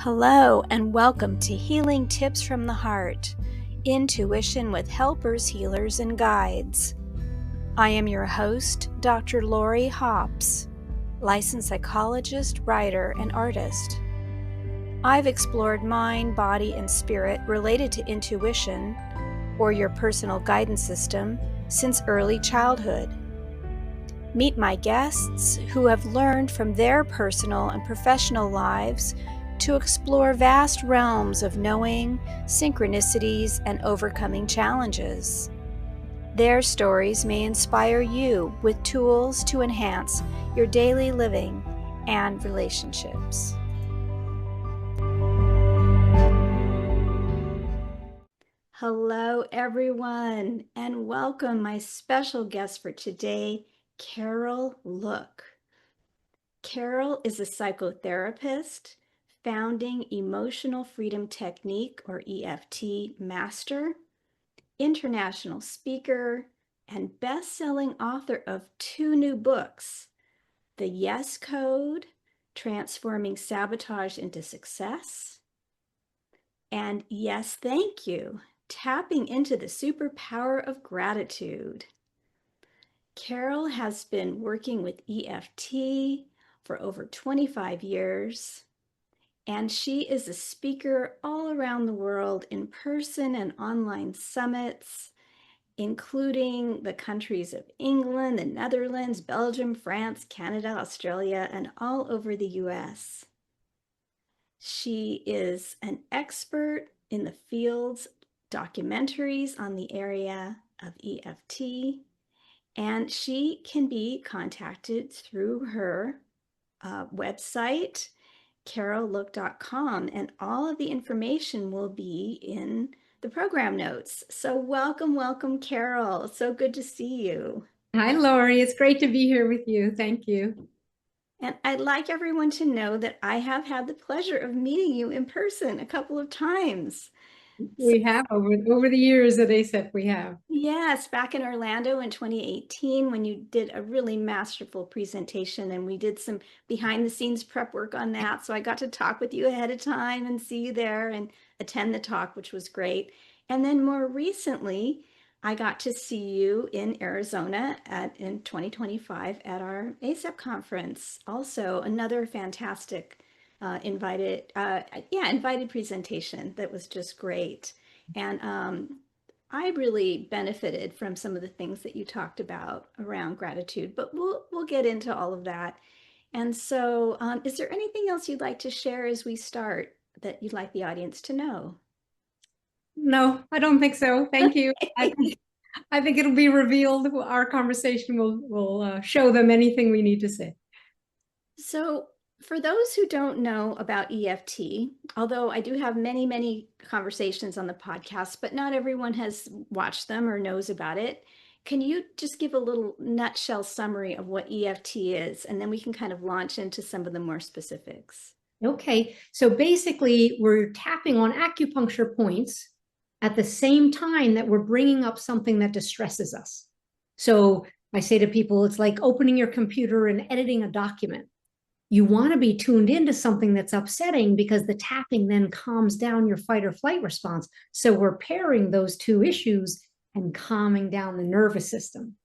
Hello and welcome to Healing Tips from the Heart, Intuition with Helpers, Healers, and Guides. I am your host, Dr. Lori Hops, licensed psychologist, writer, and artist. I've explored mind, body, and spirit related to intuition, or your personal guidance system, since early childhood. Meet my guests who have learned from their personal and professional lives to explore vast realms of knowing, synchronicities, and overcoming challenges. Their stories may inspire you with tools to enhance your daily living and relationships. Hello, everyone, and welcome my special guest for today, Carol Look. Carol is a psychotherapist, founding Emotional Freedom Technique, or EFT Master, international speaker, and best-selling author of 2 new books, The Yes Code, Transforming Sabotage into Success, and Yes, Thank You, Tapping into the Superpower of Gratitude. Carol has been working with EFT for over 25 years, and she is a speaker all around the world in person and online summits, including the countries of England, the Netherlands, Belgium, France, Canada, Australia, and all over the US. She is an expert in the fields documentaries on the area of EFT, and she can be contacted through her website, carollook.com, and all of the information will be in the program notes. So welcome, Carol. So good to see you. Hi, Lori. It's great to be here with you. Thank you. And I'd like everyone to know that I have had the pleasure of meeting you in person a couple of times. We have over the years at ASEP, we have. Yes, back in Orlando in 2018 when you did a really masterful presentation, and we did some behind the scenes prep work on that. So I got to talk with you ahead of time and see you there and attend the talk, which was great. And then more recently, I got to see you in Arizona in 2025 at our ASEP conference. Also, another fantastic invited presentation that was just great. And I really benefited from some of the things that you talked about around gratitude, but we'll get into all of that. And so, is there anything else you'd like to share as we start that you'd like the audience to know? No, I don't think so. Thank you. I think it'll be revealed. Our conversation will show them anything we need to say. So, for those who don't know about EFT, although I do have many conversations on the podcast, but not everyone has watched them or knows about it, can you just give a little nutshell summary of what EFT is? And then we can kind of launch into some of the more specifics. Okay, so basically we're tapping on acupuncture points at the same time that we're bringing up something that distresses us. So I say to people, it's like opening your computer and editing a document. You want to be tuned into something that's upsetting because the tapping then calms down your fight or flight response. So we're pairing those two issues and calming down the nervous system.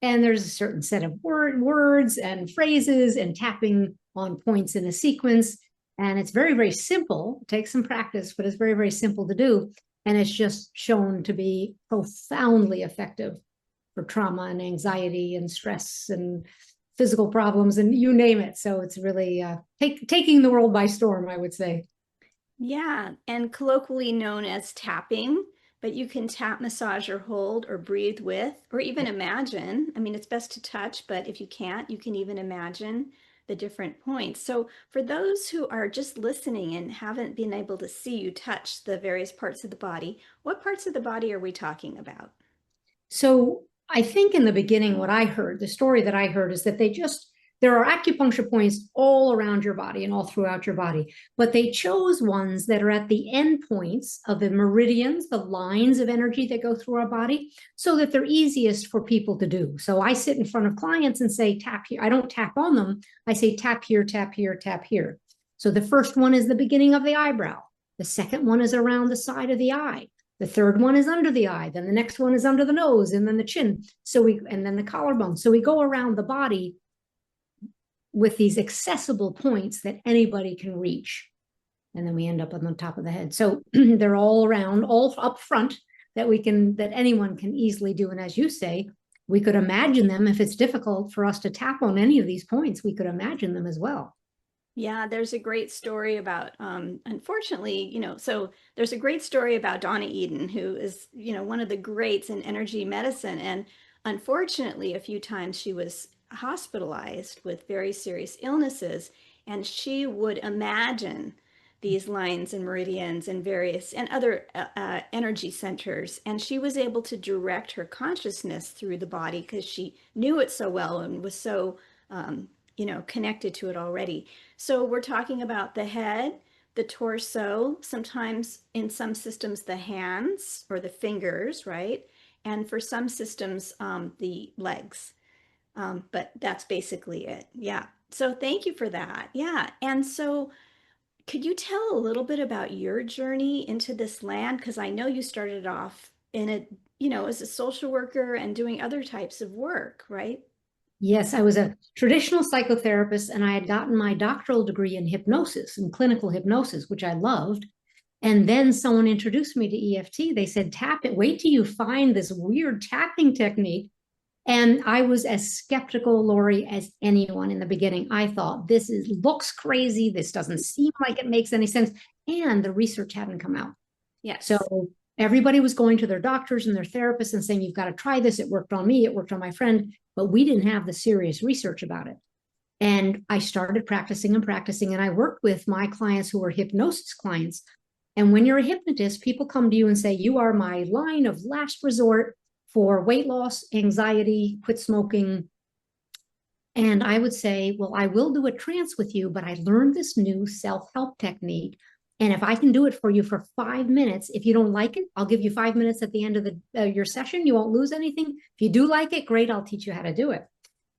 And there's a certain set of words and phrases and tapping on points in a sequence. And it's very simple. It takes some practice, but it's very simple to do. And it's just shown to be profoundly effective for trauma and anxiety and stress and physical problems and you name it. So it's really taking the world by storm, I would say. Yeah, and colloquially known as tapping, but you can tap, massage, or hold, or breathe with, or even imagine. I mean, it's best to touch, but if you can't, you can even imagine the different points. So for those who are just listening and haven't been able to see you touch the various parts of the body, what parts of the body are we talking about? So I think in the beginning, what I heard, the story that I heard is that there are acupuncture points all around your body and all throughout your body, but they chose ones that are at the end points of the meridians, the lines of energy that go through our body, so that they're easiest for people to do. So I sit in front of clients and say, tap here. I don't tap on them. I say, tap here, tap here, tap here. So the first one is the beginning of the eyebrow. The second one is around the side of the eye. The third one is under the eye. Then the next one is under the nose, and then the chin. And then the collarbone. So we go around the body with these accessible points that anybody can reach. And then we end up on the top of the head. So they're all around, all up front that anyone can easily do. And as you say, we could imagine them. If it's difficult for us to tap on any of these points, we could imagine them as well. Yeah, there's a great story about, unfortunately, so there's a great story about Donna Eden, who is, one of the greats in energy medicine. And unfortunately, a few times she was hospitalized with very serious illnesses, and she would imagine these lines and meridians and various and other energy centers. And she was able to direct her consciousness through the body because she knew it so well and was so, connected to it already. So we're talking about the head, the torso, sometimes in some systems, the hands or the fingers, right? And for some systems, the legs. But that's basically it. Yeah. So thank you for that. Yeah. And so could you tell a little bit about your journey into this land? Because I know you started off in a, as a social worker and doing other types of work, right? Yes, I was a traditional psychotherapist, and I had gotten my doctoral degree in hypnosis and clinical hypnosis, which I loved. And then someone introduced me to EFT. They said, tap it, wait till you find this weird tapping technique. And I was as skeptical, Lori, as anyone in the beginning. I thought, looks crazy. This doesn't seem like it makes any sense. And the research hadn't come out. Yes. So everybody was going to their doctors and their therapists and saying, you've got to try this. It worked on me. It worked on my friend. But we didn't have the serious research about it. And I started practicing and practicing. And I worked with my clients who were hypnosis clients. And when you're a hypnotist, people come to you and say, you are my line of last resort for weight loss, anxiety, quit smoking. And I would say, well, I will do a trance with you, but I learned this new self-help technique. And if I can do it for you for 5 minutes, if you don't like it, I'll give you 5 minutes at the end of your session. You won't lose anything. If you do like it, great, I'll teach you how to do it.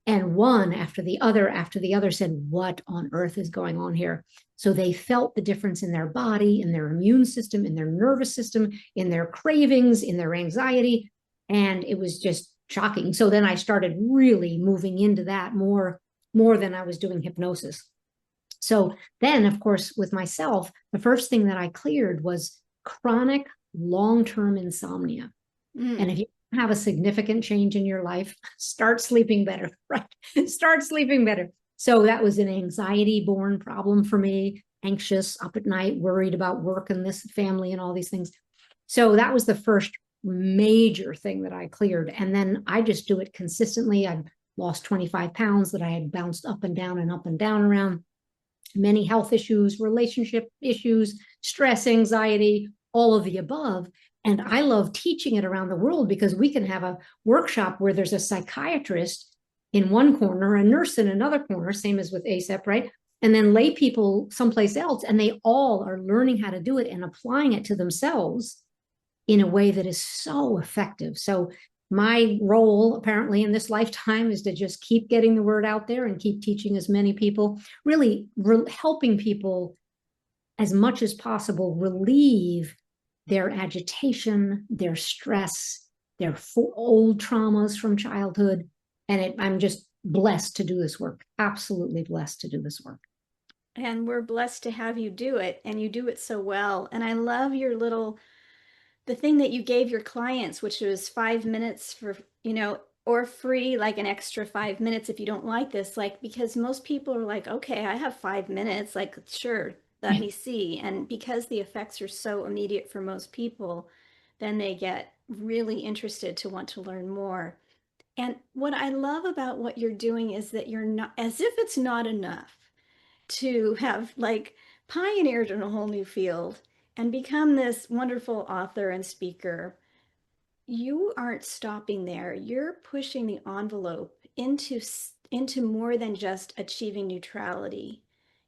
And one after the other said, what on earth is going on here? So they felt the difference in their body, in their immune system, in their nervous system, in their cravings, in their anxiety. And it was just shocking. So then I started really moving into that more than I was doing hypnosis. So then, of course, with myself, the first thing that I cleared was chronic long-term insomnia. And if you have a significant change in your life, start sleeping better, right? Start sleeping better. So that was an anxiety-born problem for me, anxious, up at night, worried about work and this family and all these things. So that was the first major thing that I cleared. And then I just do it consistently. I've lost 25 pounds that I had bounced up and down around. Many health issues, relationship issues, stress, anxiety, all of the above. And I love teaching it around the world because we can have a workshop where there's a psychiatrist in one corner, a nurse in another corner, same as with ASAP, right? And then lay people someplace else, and they all are learning how to do it and applying it to themselves in a way that is so effective. So my role apparently in this lifetime is to just keep getting the word out there and keep teaching as many people, really helping people as much as possible relieve their agitation, their stress, their old traumas from childhood. And I'm just blessed to do this work, absolutely blessed to do this work. And we're blessed to have you do it, and you do it so well. And I love the thing that you gave your clients, which was 5 minutes for, or free, like an extra 5 minutes if you don't like this, like, because most people are like, okay, I have 5 minutes, like, sure, let me see. And because the effects are so immediate for most people, then they get really interested to want to learn more. And what I love about what you're doing is that you're not, as if it's not enough to have like pioneered in a whole new field and become this wonderful author and speaker. You aren't stopping there. You're pushing the envelope into more than just achieving neutrality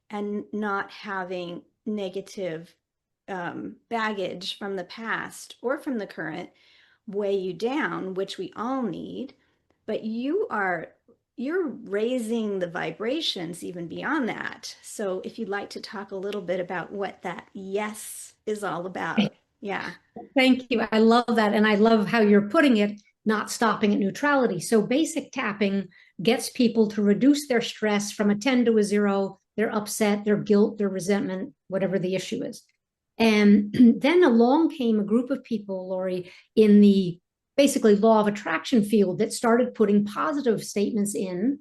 and not having negative baggage from the past or from the current weigh you down, which we all need. But you are you're raising the vibrations even beyond that. So if you'd like to talk a little bit about what that yes is all about. Yeah. Thank you. I love that. And I love how you're putting it, not stopping at neutrality. So basic tapping gets people to reduce their stress from a 10 to a 0, their upset, their guilt, their resentment, whatever the issue is. And then along came a group of people, Lori, in the basically law of attraction field that started putting positive statements in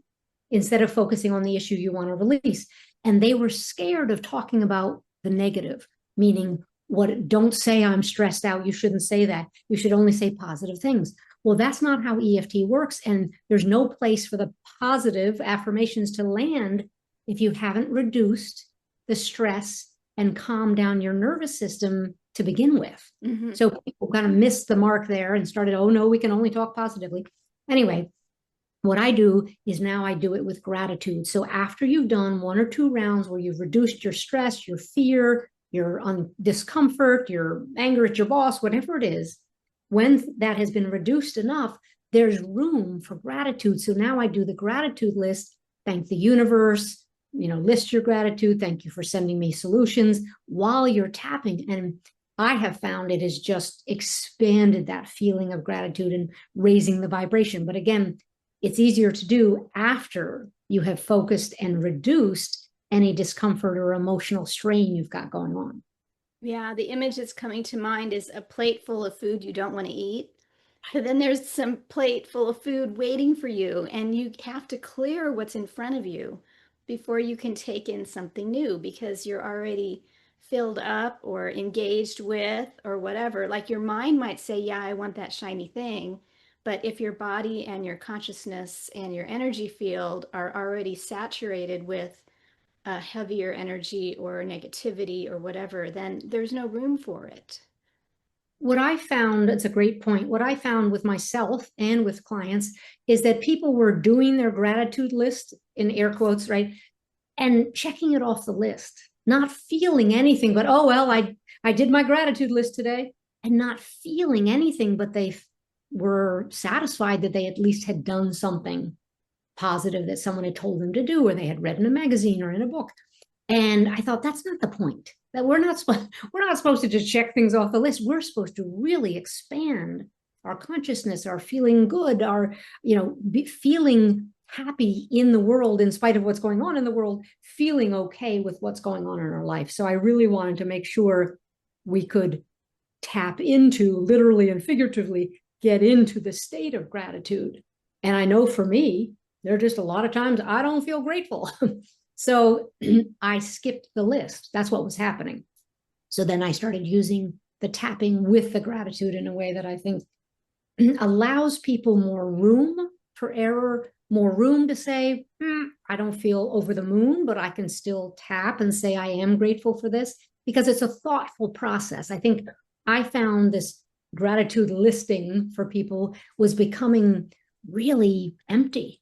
instead of focusing on the issue you want to release. And they were scared of talking about the negative, meaning, what, don't say I'm stressed out. You shouldn't say that. You should only say positive things. Well, that's not how EFT works. And there's no place for the positive affirmations to land if you haven't reduced the stress and calmed down your nervous system to begin with. Mm-hmm. So people kind of missed the mark there and started, oh no, we can only talk positively. Anyway, what I do is now I do it with gratitude. So after you've done 1 or 2 rounds where you've reduced your stress, your fear, your discomfort, your anger at your boss, whatever it is, when that has been reduced enough, there's room for gratitude. So now I do the gratitude list, thank the universe, list your gratitude, thank you for sending me solutions while you're tapping. And I have found it has just expanded that feeling of gratitude and raising the vibration. But again, it's easier to do after you have focused and reduced any discomfort or emotional strain you've got going on. Yeah, the image that's coming to mind is a plate full of food you don't want to eat. But then there's some plate full of food waiting for you, and you have to clear what's in front of you before you can take in something new because you're already filled up or engaged with or whatever. Like your mind might say, yeah, I want that shiny thing. But if your body and your consciousness and your energy field are already saturated with heavier energy or negativity or whatever, then there's no room for it. What I found, it's a great point. What I found with myself and with clients is that people were doing their gratitude list in air quotes, right? And checking it off the list, not feeling anything, but, oh, well, I did my gratitude list today, and not feeling anything, but they were satisfied that they at least had done something positive that someone had told them to do, or they had read in a magazine or in a book. And I thought, that's not the point. That we're not supposed to just check things off the list. We're supposed to really expand our consciousness, our feeling good, our feeling happy in the world in spite of what's going on in the world, feeling okay with what's going on in our life. So I really wanted to make sure we could tap into, literally and figuratively, get into the state of gratitude. And I know for me, there are just a lot of times I don't feel grateful. So I skipped the list. That's what was happening. So then I started using the tapping with the gratitude in a way that I think allows people more room for error, more room to say, I don't feel over the moon, but I can still tap and say, I am grateful for this, because it's a thoughtful process. I think I found this gratitude listing for people was becoming really empty.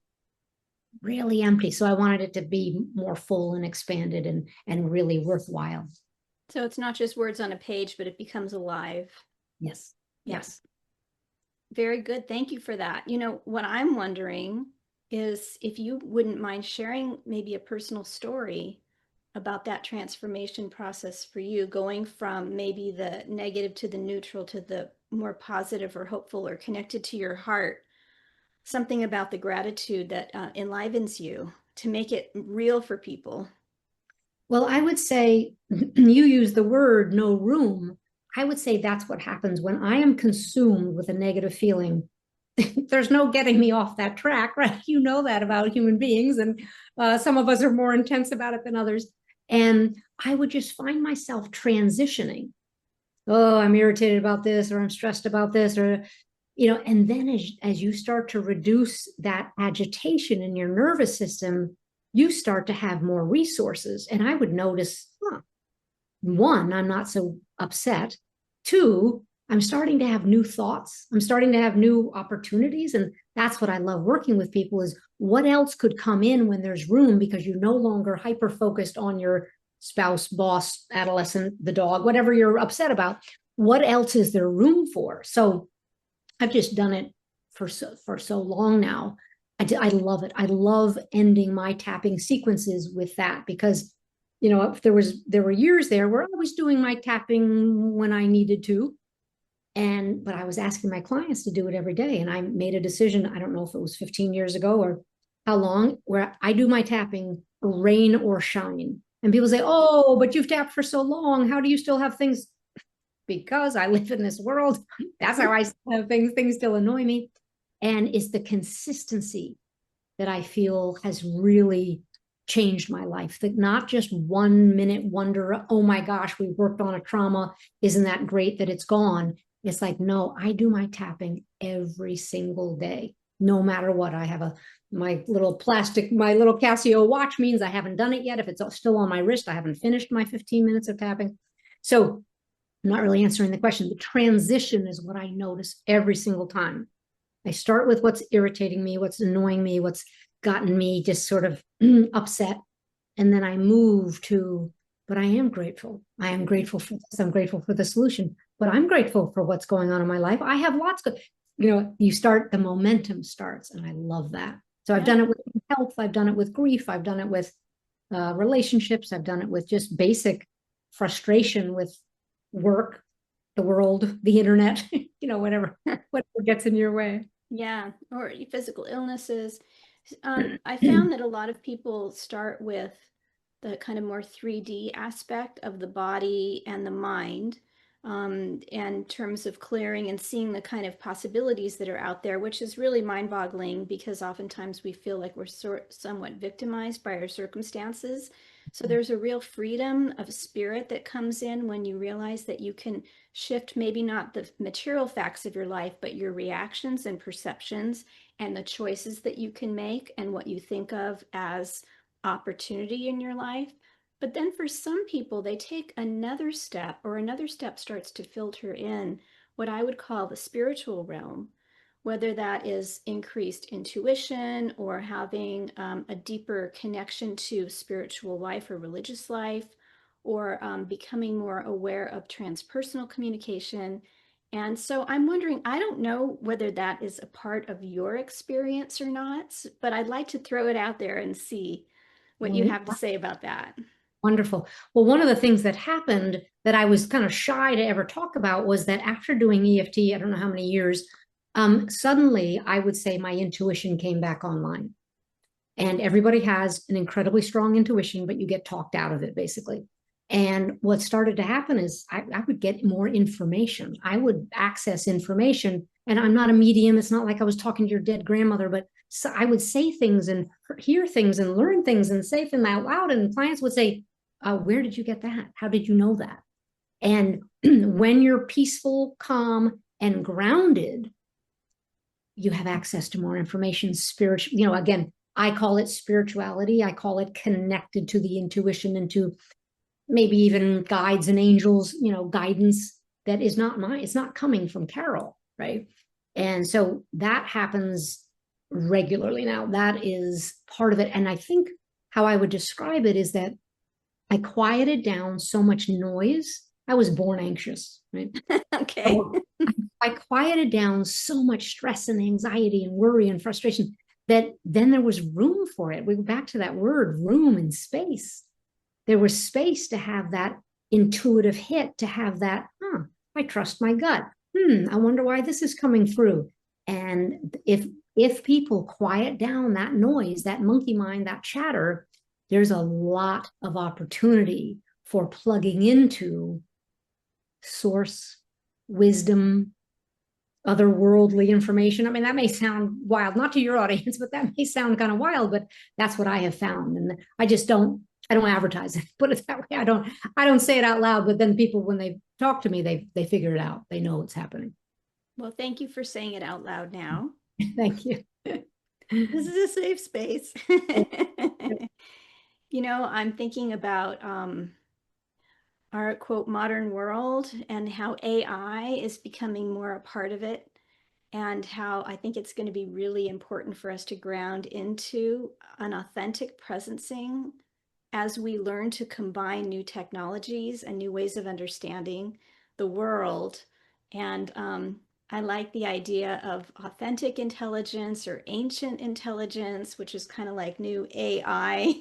So I wanted it to be more full and expanded and really worthwhile. So it's not just words on a page, but it becomes alive. Yes. Yes. Very good. Thank you for that. What I'm wondering is if you wouldn't mind sharing maybe a personal story about that transformation process for you, going from maybe the negative to the neutral to the more positive or hopeful or connected to your heart. Something about the gratitude that enlivens you to make it real for people. Well, I would say you use the word no room. I would say that's what happens when I am consumed with a negative feeling. There's no getting me off that track, right? You know that about human beings, and some of us are more intense about it than others. And I would just find myself transitioning. Oh, I'm irritated about this, or I'm stressed about this, or and then as you start to reduce that agitation in your nervous system, you start to have more resources. And I would notice, one, I'm not so upset. Two, I'm starting to have new thoughts. I'm starting to have new opportunities. And that's what I love working with people, is what else could come in when there's room, because you're no longer hyper-focused on your spouse, boss, adolescent, the dog, whatever you're upset about. What else is there room for? So I've just done it for so long now. I love it. I love ending my tapping sequences with that because, if there were years there where I was doing my tapping when I needed to, but I was asking my clients to do it every day. And I made a decision, I don't know if it was 15 years ago or how long, where I do my tapping rain or shine. And people say, oh, but you've tapped for so long. How do you still have things? Because I live in this world. That's how I still have things. Things still annoy me. And it's the consistency that I feel has really changed my life. That not just 1 minute wonder, oh my gosh, we worked on a trauma. Isn't that great that it's gone? It's like, no, I do my tapping every single day, no matter what. I have my little Casio watch means I haven't done it yet. If it's still on my wrist, I haven't finished my 15 minutes of tapping. So I'm not really answering the question. The transition is what I notice every single time. I start with what's irritating me, what's annoying me, what's gotten me just sort of upset. And then I move to, but I am grateful. I am grateful for this. I'm grateful for the solution, but I'm grateful for what's going on in my life. I have lots of, the momentum starts, and I love that. So I've done it with health. I've done it with grief. I've done it with relationships. I've done it with just basic frustration with work, the world, the internet, whatever gets in your way. Yeah, or physical illnesses. I found that a lot of people start with the kind of more 3D aspect of the body and the mind, in terms of clearing and seeing the kind of possibilities that are out there, which is really mind-boggling because oftentimes we feel like we're somewhat victimized by our circumstances. So there's a real freedom of spirit that comes in when you realize that you can shift maybe not the material facts of your life, but your reactions and perceptions and the choices that you can make and what you think of as opportunity in your life. But then for some people, they take another step, or another step starts to filter in what I would call the spiritual realm, whether that is increased intuition or having a deeper connection to spiritual life or religious life, or becoming more aware of transpersonal communication. And so I'm wondering, I don't know whether that is a part of your experience or not, but I'd like to throw it out there and see what you have to say about that. Wonderful. Well, one of the things that happened that I was kind of shy to ever talk about was that after doing EFT, I don't know how many years, suddenly I would say my intuition came back online. And everybody has an incredibly strong intuition, but you get talked out of it basically. And what started to happen is I would get more information. I would access information, and I'm not a medium. It's not like I was talking to your dead grandmother, but so I would say things and hear things and learn things and say them out loud. And clients would say, where did you get that? How did you know that? And when you're peaceful, calm, and grounded, you have access to more information. Spiritual, again, I call it spirituality. I call it connected to the intuition and to maybe even guides and angels, guidance that is not mine. It's not coming from Carol, right? And so that happens regularly now. That is part of it. And I think how I would describe it is that I quieted down so much noise. I was born anxious, right? Okay. So I quieted down so much stress and anxiety and worry and frustration that then there was room for it. We go back to that word, room and space. There was space to have that intuitive hit, to have that, I trust my gut. I wonder why this is coming through. And if people quiet down that noise, that monkey mind, that chatter, there's a lot of opportunity for plugging into source, wisdom, otherworldly information. I mean, that may sound wild, not to your audience, but that may sound kind of wild, but that's what I have found. And I don't advertise it, put it that way. I don't say it out loud, but then people, when they talk to me, they figure it out. They know what's happening. Well, thank you for saying it out loud now. Thank you. This is a safe space. I'm thinking about our quote modern world and how AI is becoming more a part of it, and how I think it's going to be really important for us to ground into an authentic presencing as we learn to combine new technologies and new ways of understanding the world. And I like the idea of authentic intelligence or ancient intelligence, which is kind of like new AI.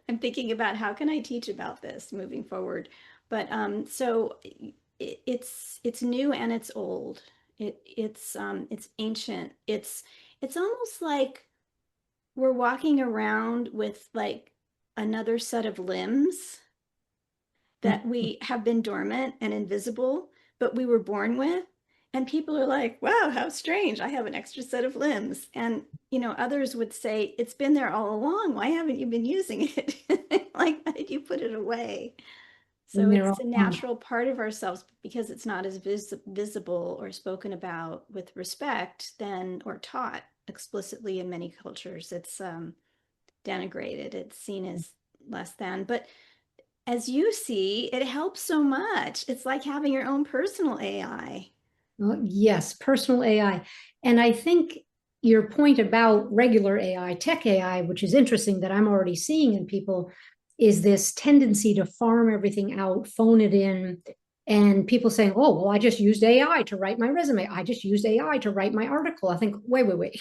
I'm thinking about how can I teach about this moving forward. But so it's new and it's old. It's ancient. It's almost like we're walking around with like another set of limbs that we have been dormant and invisible, but we were born with. And people are like, wow, how strange. I have an extra set of limbs. And, others would say, it's been there all along. Why haven't you been using it? Like, why did you put it away? So And they're it's all a natural part of ourselves because it's not as visible or spoken about with respect then or taught explicitly in many cultures. It's denigrated, it's seen as less than. But as you see, it helps so much. It's like having your own personal AI. well, yes, personal AI. And I think your point about regular AI, tech AI, which is interesting that I'm already seeing in people, is this tendency to farm everything out, phone it in, and people saying, oh, well, I just used AI to write my resume. I just used AI to write my article. I think, wait.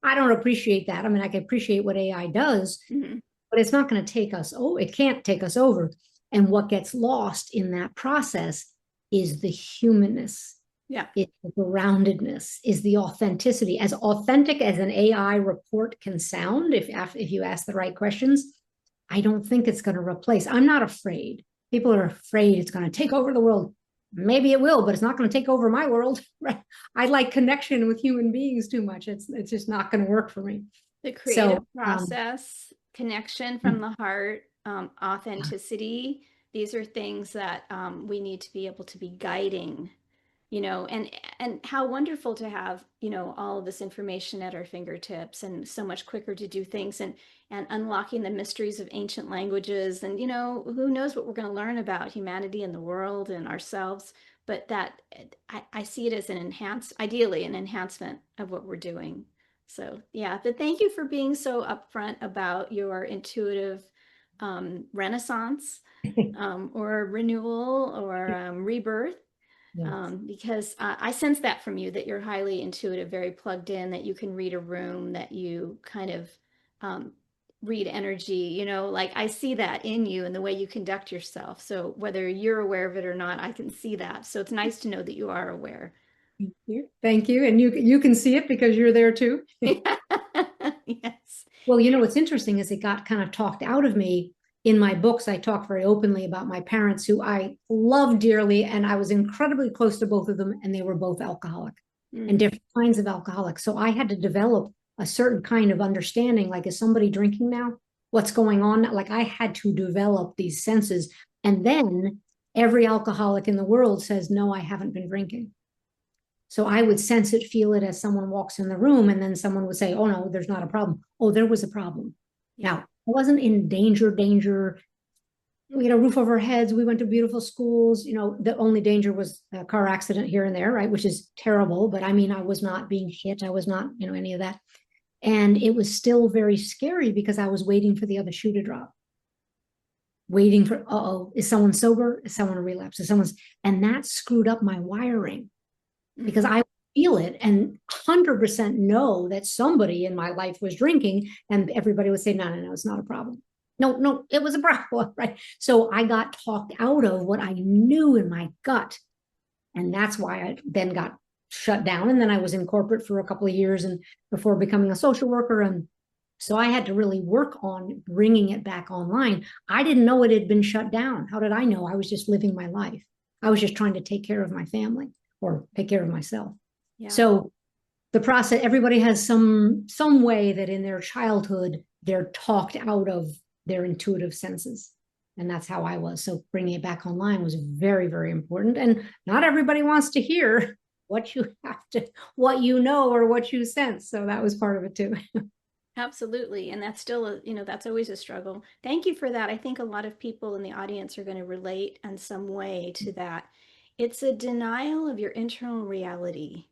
I don't appreciate that. I mean, I can appreciate what AI does, Mhm. but it's not going to take us, it can't take us over. And what gets lost in that process is the humanness, Yeah. is the groundedness, is the authenticity. As authentic as an AI report can sound, if you ask the right questions, I don't think it's going to replace. I'm not afraid. People are afraid it's going to take over the world. Maybe it will, but it's not going to take over my world. Right? I like connection with human beings too much. It's just not going to work for me. The creative So, process, connection from the heart, authenticity, these are things that we need to be able to be guiding, and how wonderful to have, all of this information at our fingertips and so much quicker to do things and unlocking the mysteries of ancient languages. And, who knows what we're going to learn about humanity and the world and ourselves. But that I see it as ideally an enhancement of what we're doing. So yeah, but thank you for being so upfront about your intuitive renaissance, or renewal or rebirth, yes. because I sense that from you, that you're highly intuitive, very plugged in, that you can read a room, that you kind of um, read energy, like I see that in you and the way you conduct yourself. So whether you're aware of it or not, I can see that. So it's nice to know that you are aware. Thank you. Thank you. And you can see it because you're there too. Yes. Well, what's interesting is it got kind of talked out of me in my books. I talk very openly about my parents, who I love dearly, and I was incredibly close to both of them, and they were both alcoholic and Mm. different kinds of alcoholics. So I had to develop a certain kind of understanding, like, is somebody drinking now? What's going on? Like, I had to develop these senses. And then every alcoholic in the world says, no, I haven't been drinking. So I would sense it, feel it as someone walks in the room, and then someone would say, oh, no, there's not a problem. Oh, there was a problem. Yeah. Now, I wasn't in danger. We had a roof over our heads. We went to beautiful schools. The only danger was a car accident here and there, right? Which is terrible. But I mean, I was not being hit. I was not, any of that. And it was still very scary because I was waiting for the other shoe to drop, waiting for, oh, is someone sober? Is someone a relapse? And that screwed up my wiring because Mm. I feel it and 100% know that somebody in my life was drinking, and everybody would say, no, it's not a problem. No, it was a problem, right? So I got talked out of what I knew in my gut. And that's why I then got shut down. And then I was in corporate for a couple of years and before becoming a social worker. And so I had to really work on bringing it back online. I didn't know it had been shut down. How did I know? I was just living my life. I was just trying to take care of my family or take care of myself. Yeah. So the process, everybody has some way that in their childhood they're talked out of their intuitive senses, and that's how I was. So bringing it back online was very, very important. And not everybody wants to hear what you have to, what or what you sense. So that was part of it too. Absolutely. And that's still that's always a struggle. Thank you for that. I think a lot of people in the audience are going to relate in some way to that. It's a denial of your internal reality.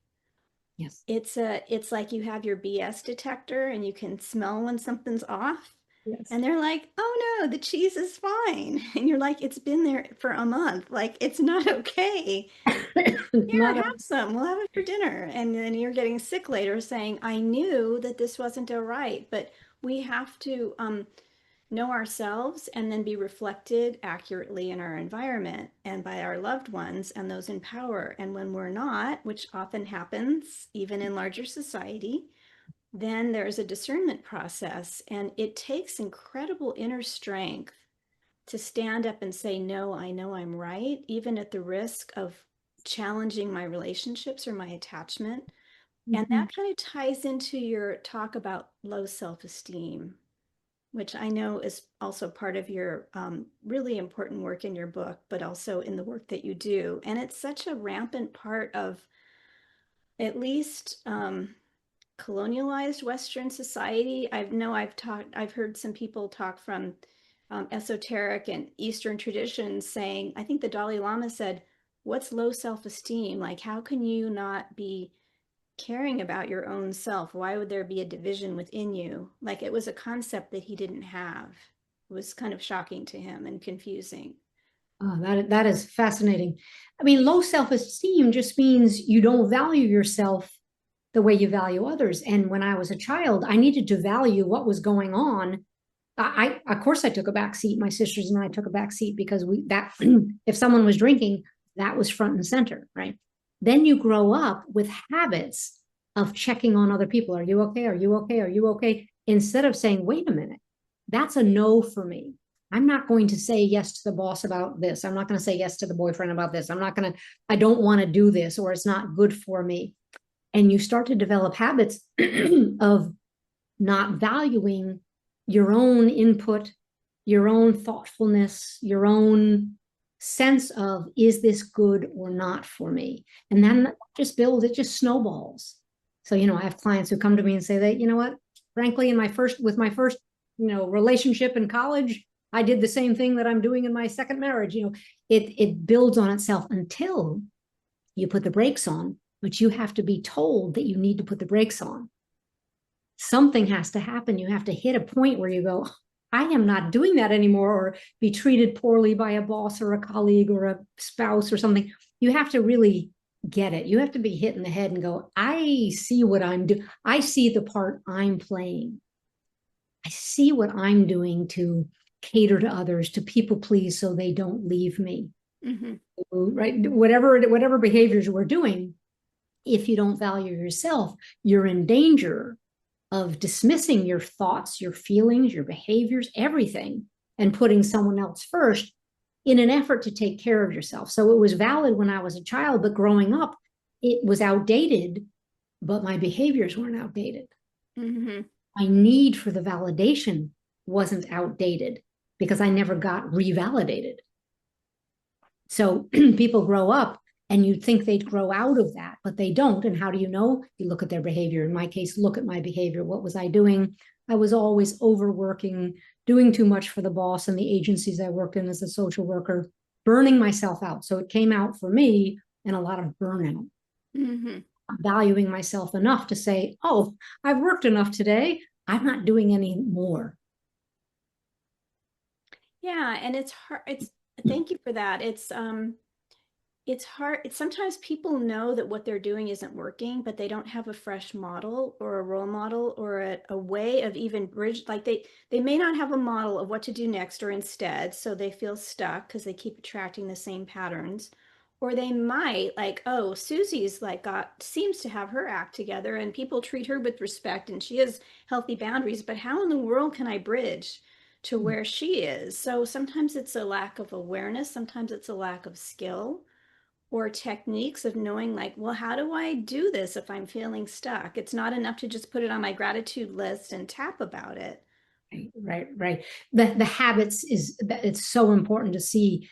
Yes. It's like you have your BS detector and you can smell when something's off. Yes. And they're like, oh no, the cheese is fine. And you're like, it's been there for a month. Like, it's not okay. Here, Not a, have some. We'll have it for dinner. And then you're getting sick later saying, I knew that this wasn't all right. But we have to know ourselves and then be reflected accurately in our environment and by our loved ones and those in power. And when we're not, which often happens even in larger society, then there's a discernment process, and it takes incredible inner strength to stand up and say, no, I know I'm right, even at the risk of challenging my relationships or my attachment. And Mhm. that kind of ties into your talk about low self-esteem, which I know is also part of your really important work in your book, but also in the work that you do. And it's such a rampant part of at least colonialized Western society. I've heard some people talk from esoteric and Eastern traditions saying, I think the Dalai Lama said, what's low self-esteem? Like, how can you not be caring about your own self? Why would there be a division within you? Like, it was a concept that he didn't have. It was kind of shocking to him and confusing. Oh, that is fascinating. I mean, low self-esteem just means you don't value yourself the way you value others. And when I was a child, I needed to value what was going on. Of course I took a back seat. My sisters and I took a back seat because we that if someone was drinking, that was front and center, right? Then you grow up with habits of checking on other people. Are you okay? Are you okay? Are you okay? Instead of saying, wait a minute, that's a no for me. I'm not going to say yes to the boss about this. I'm not going to say yes to the boyfriend about this. I don't want to do this, or it's not good for me. And you start to develop habits of not valuing your own input, your own thoughtfulness, your own sense of, is this good or not for me? And then it just snowballs. So, I have clients who come to me and say that, what, frankly, with my first, relationship in college, I did the same thing that I'm doing in my second marriage. It builds on itself until you put the brakes on, but you have to be told that you need to put the brakes on. Something has to happen. You have to hit a point where you go, I am not doing that anymore, or be treated poorly by a boss or a colleague or a spouse or something. You have to really get it. You have to be hit in the head and go, I see what I'm doing. I see the part I'm playing. I see what I'm doing to cater to others, to people please so they don't leave me. Mm-hmm. Right? Whatever behaviors we're doing, if you don't value yourself, you're in danger of dismissing your thoughts, your feelings, your behaviors, everything, and putting someone else first in an effort to take care of yourself. So it was valid when I was a child, but growing up, it was outdated, but my behaviors weren't outdated. Mm-hmm. My need for the validation wasn't outdated because I never got revalidated. So people grow up and you'd think they'd grow out of that, but they don't. And how do you know? You look at their behavior. In my case, look at my behavior. What was I doing? I was always overworking, doing too much for the boss and the agencies I worked in as a social worker, burning myself out. So it came out for me in a lot of burnout. Mm-hmm. Valuing myself enough to say, oh, I've worked enough today. I'm not doing any more. Yeah, and it's hard. Thank you for that. It's hard. Sometimes people know that what they're doing isn't working, but they don't have a fresh model or a role model or a way of even bridge. Like they may not have a model of what to do next or instead, so they feel stuck because they keep attracting the same patterns. Or they might like, oh, Susie's like got seems to have her act together and people treat her with respect and she has healthy boundaries, but how in the world can I bridge to where she is? So sometimes it's a lack of awareness, sometimes it's a lack of skill or techniques of knowing like, well, how do I do this if I'm feeling stuck? It's not enough to just put it on my gratitude list and tap about it. Right. The habits it's so important to see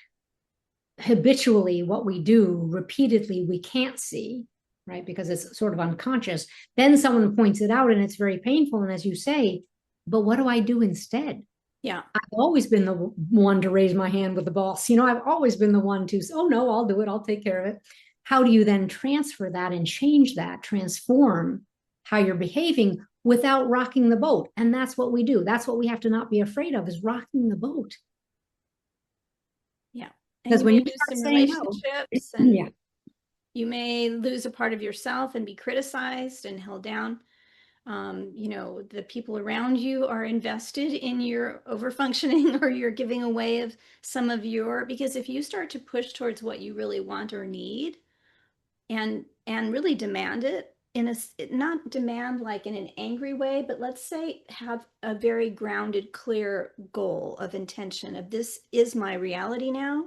habitually what we do repeatedly we can't see, right? Because it's sort of unconscious. Then someone points it out and it's very painful. And as you say, but what do I do instead? Yeah. I've always been the one to raise my hand with the boss. I've always been the one to say, oh no, I'll do it. I'll take care of it. How do you then transfer that and change that, transform how you're behaving without rocking the boat. And that's what we do. That's what we have to not be afraid of, is rocking the boat. Yeah. And Because you when may you lose start some saying no, relationships, and yeah, you may lose a part of yourself and be criticized and held down. The people around you are invested in your overfunctioning, or you're giving away of some of because if you start to push towards what you really want or need, and really demand it in a, not demand like in an angry way, but let's say have a very grounded, clear goal of intention of, this is my reality now.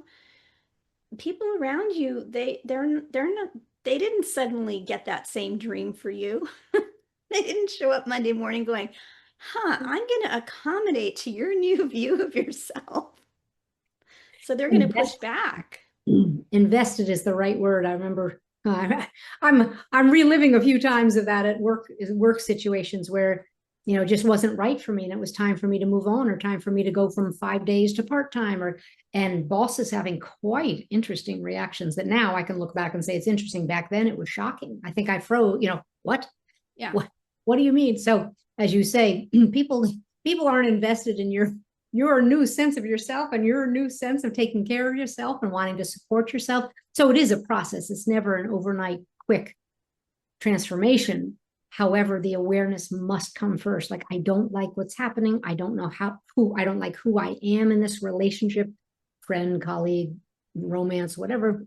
People around you, they're not, they didn't suddenly get that same dream for you. They didn't show up Monday morning going, I'm going to accommodate to your new view of yourself. So they're going to push invest, back. invested is the right word. I remember I'm reliving a few times of that at work situations where, it just wasn't right for me, and it was time for me to move on, or time for me to go from 5 days to part-time, and bosses having quite interesting reactions that now I can look back and say it's interesting. Back then it was shocking. I think I froze, what? Yeah. What do you mean? So as you say, people aren't invested in your new sense of yourself and your new sense of taking care of yourself and wanting to support yourself. So it is a process. It's never an overnight quick transformation. However, the awareness must come first. Like, I don't like what's happening. I don't know I don't like who I am in this relationship, friend, colleague, romance, whatever,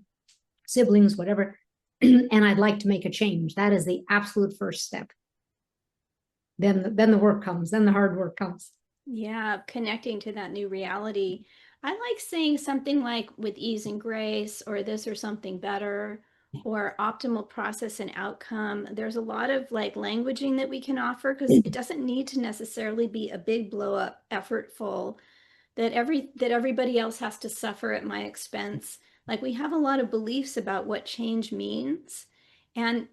siblings, whatever. And I'd like to make a change. That is the absolute first step. Then the work comes, then the hard work comes. Yeah, connecting to that new reality. I like saying something like with ease and grace, or this or something better, or optimal process and outcome. There's a lot of like languaging that we can offer, because it doesn't need to necessarily be a big blow up, effortful, that everybody else has to suffer at my expense. Like, we have a lot of beliefs about what change means, and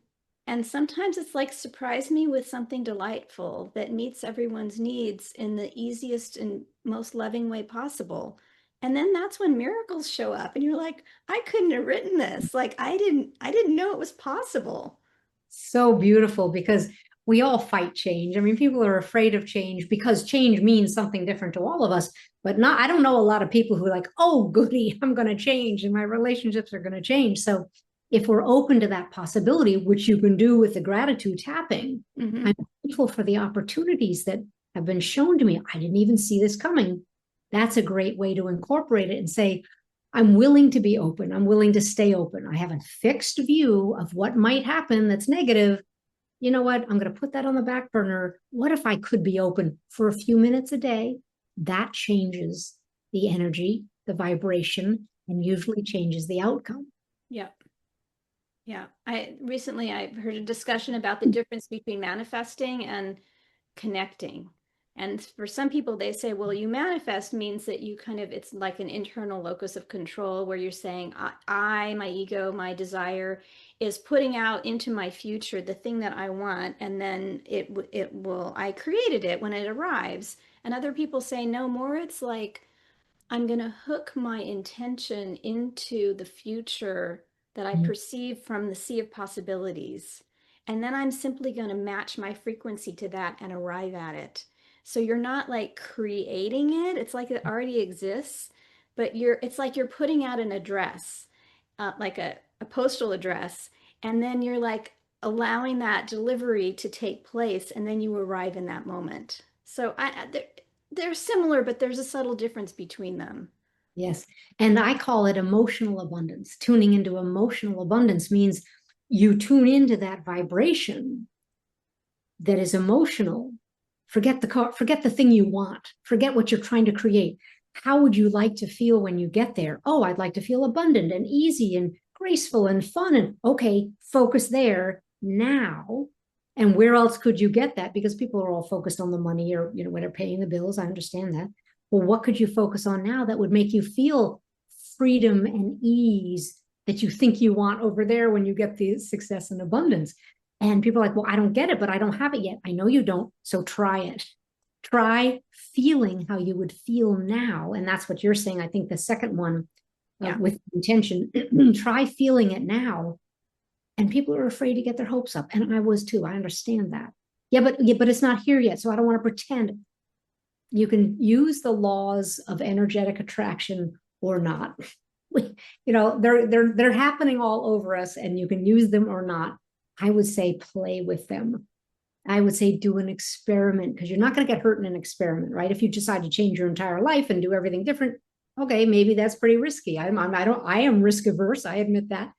sometimes it's like, surprise me with something delightful that meets everyone's needs in the easiest and most loving way possible. And then that's when miracles show up, and you're like, I couldn't have written this. Like, I didn't know it was possible. So beautiful, because we all fight change. I mean, people are afraid of change because change means something different to all of us. But not, I don't know a lot of people who are like, oh, goody, I'm going to change and my relationships are going to change. So if we're open to that possibility, which you can do with the gratitude tapping, Mm-hmm. I'm grateful for the opportunities that have been shown to me. I didn't even see this coming. That's a great way to incorporate it and say, I'm willing to be open. I'm willing to stay open. I have a fixed view of what might happen that's negative. You know what? I'm going to put that on the back burner. What if I could be open for a few minutes a day? That changes the energy, the vibration, and usually changes the outcome. Yep. Yeah. I heard a discussion about the difference between manifesting and connecting. And for some people, they say, well, you manifest means that you kind of, it's like an internal locus of control, where you're saying, my ego, my desire is putting out into my future the thing that I want. And then I created it when it arrives. And other people say, no, more it's like, I'm going to hook my intention into the future that I perceive from the sea of possibilities. And then I'm simply going to match my frequency to that and arrive at it. So you're not like creating it. It's like it already exists, but it's like you're putting out an address, like a postal address. And then you're like allowing that delivery to take place. And then you arrive in that moment. So they're similar, but there's a subtle difference between them. Yes. And I call it emotional abundance. Tuning into emotional abundance means you tune into that vibration that is emotional. Forget the thing you want. Forget what you're trying to create. How would you like to feel when you get there? Oh, I'd like to feel abundant and easy and graceful and fun. And okay, focus there now. And where else could you get that? Because people are all focused on the money, or when they're paying the bills. I understand that. Well, what could you focus on now that would make you feel freedom and ease that you think you want over there when you get the success and abundance? And people are like, well, I don't get it, but I don't have it yet. I know you don't. So try it. Try feeling how you would feel now. And that's what you're saying. I think the second one, Yeah. with intention, try feeling it now. And people are afraid to get their hopes up. And I was too. I understand that. Yeah, but it's not here yet. So I don't want to pretend. You can use the laws of energetic attraction or not. They're happening all over us, and you can use them or not. I would say play with them. I would say do an experiment, because you're not going to get hurt in an experiment, right? If you decide to change your entire life and do everything different, okay, maybe that's pretty risky. I am risk averse. I admit that.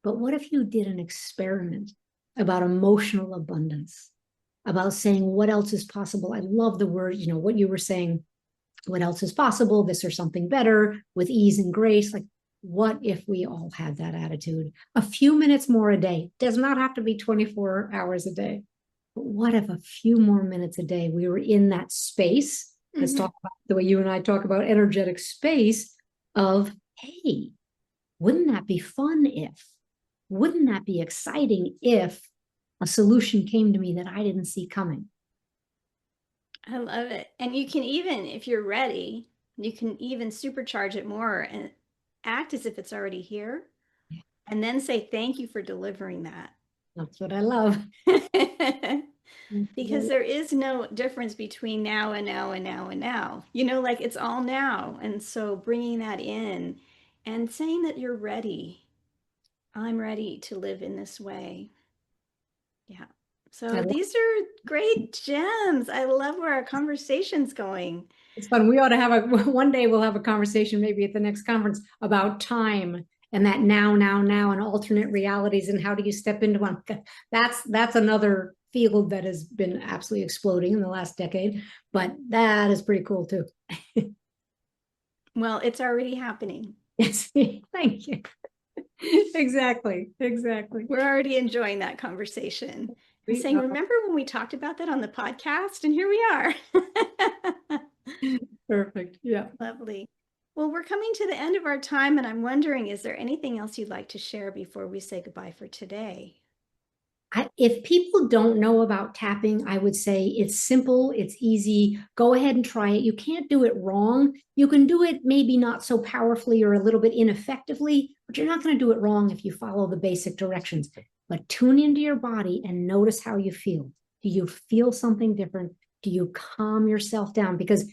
But what if you did an experiment about emotional abundance, about saying what else is possible? I love the word, what you were saying, what else is possible, this or something better, with ease and grace. Like, what if we all had that attitude? A few minutes more a day does not have to be 24 hours a day. But what if a few more minutes a day we were in that space? Let's talk about the way you and I talk about energetic space of, hey, wouldn't that be fun if? Wouldn't that be exciting if a solution came to me that I didn't see coming? I love it. And you can even, if you're ready, you can even supercharge it more and act as if it's already here, and then say thank you for delivering that. That's what I love. Because there is no difference between now and now and now and now. Like it's all now. And so bringing that in and saying that you're ready. I'm ready to live in this way. Yeah. So these are great gems. I love where our conversation's going. It's fun. We ought to one day we'll have a conversation, maybe at the next conference, about time and that now, and alternate realities, and how do you step into one? That's another field that has been absolutely exploding in the last decade, but that is pretty cool too. Well, it's already happening. Yes, thank you. Exactly. We're already enjoying that conversation. And saying, remember when we talked about that on the podcast? And here we are. Perfect. Yeah. Lovely. Well, we're coming to the end of our time, and I'm wondering, is there anything else you'd like to share before we say goodbye for today? If people don't know about tapping, I would say it's simple, it's easy. Go ahead and try it. You can't do it wrong. You can do it maybe not so powerfully or a little bit ineffectively, but you're not going to do it wrong if you follow the basic directions. But tune into your body and notice how you feel. Do you feel something different? Do you calm yourself down? Because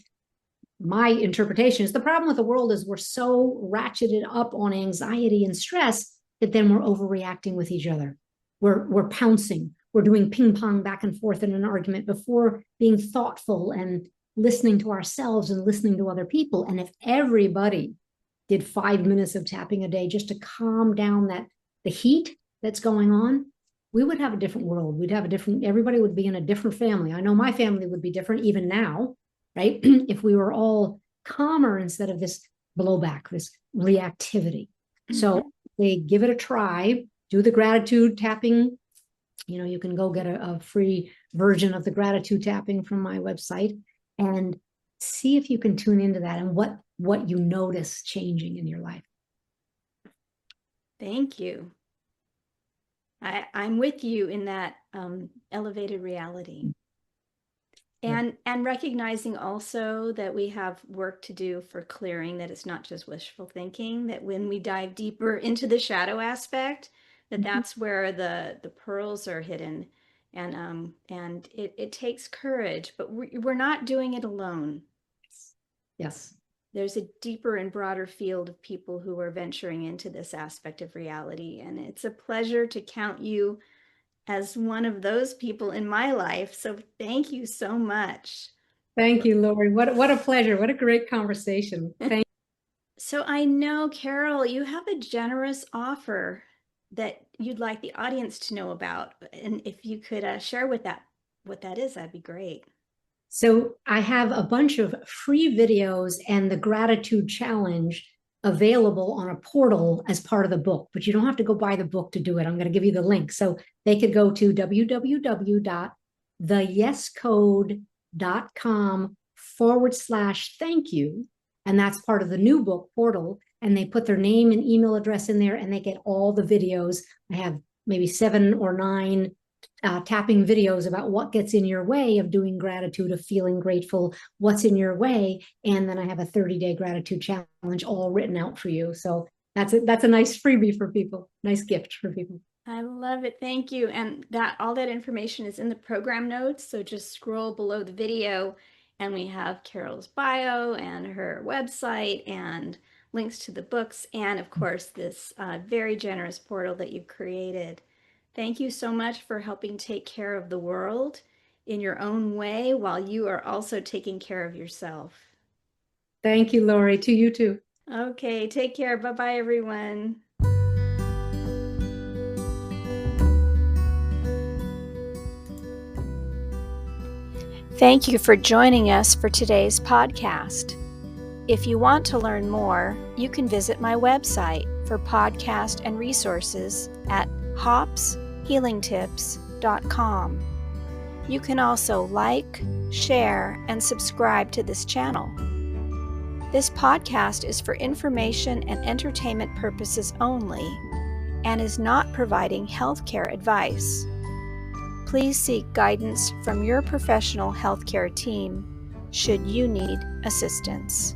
my interpretation is the problem with the world is we're so ratcheted up on anxiety and stress that then we're overreacting with each other. We're pouncing. We're doing ping pong back and forth in an argument before being thoughtful and listening to ourselves and listening to other people. And if everybody did 5 minutes of tapping a day just to calm down the heat that's going on, we would have a different world. Everybody would be in a different family. I know my family would be different even now, right? If we were all calmer instead of this blowback, this reactivity. So they give it a try. Do the gratitude tapping. You can go get a free version of the gratitude tapping from my website and see if you can tune into that and what you notice changing in your life. Thank you. I'm with you in that elevated reality. And recognizing also that we have work to do for clearing, that it's not just wishful thinking, that when we dive deeper into the shadow aspect, that's where the pearls are hidden. And it takes courage, but we're not doing it alone. Yes. There's a deeper and broader field of people who are venturing into this aspect of reality. And it's a pleasure to count you as one of those people in my life. So thank you so much. Thank you, Lori. What a pleasure. What a great conversation. Thank you. So I know, Carol, you have a generous offer that you'd like the audience to know about. And if you could share what that is, that'd be great. So I have a bunch of free videos and the gratitude challenge available on a portal as part of the book, but you don't have to go buy the book to do it. I'm going to give you the link. So they could go to www.theyescode.com/thank you. And that's part of the new book portal. And they put their name and email address in there and they get all the videos. I have maybe 7 or 9 tapping videos about what gets in your way of doing gratitude, of feeling grateful, what's in your way. And then I have a 30-day gratitude challenge all written out for you. So that's a nice freebie for people, nice gift for people. I love it. Thank you. And that all that information is in the program notes. So just scroll below the video and we have Carol's bio and her website and links to the books and of course this very generous portal that you've created. Thank you so much for helping take care of the world in your own way while you are also taking care of yourself. Thank you, Lori. To you too. Okay, take care. Bye-bye, everyone. Thank you for joining us for today's podcast. If you want to learn more, you can visit my website for podcast and resources at hopshealingtips.com. You can also like, share, and subscribe to this channel. This podcast is for information and entertainment purposes only and is not providing healthcare advice. Please seek guidance from your professional healthcare team should you need assistance.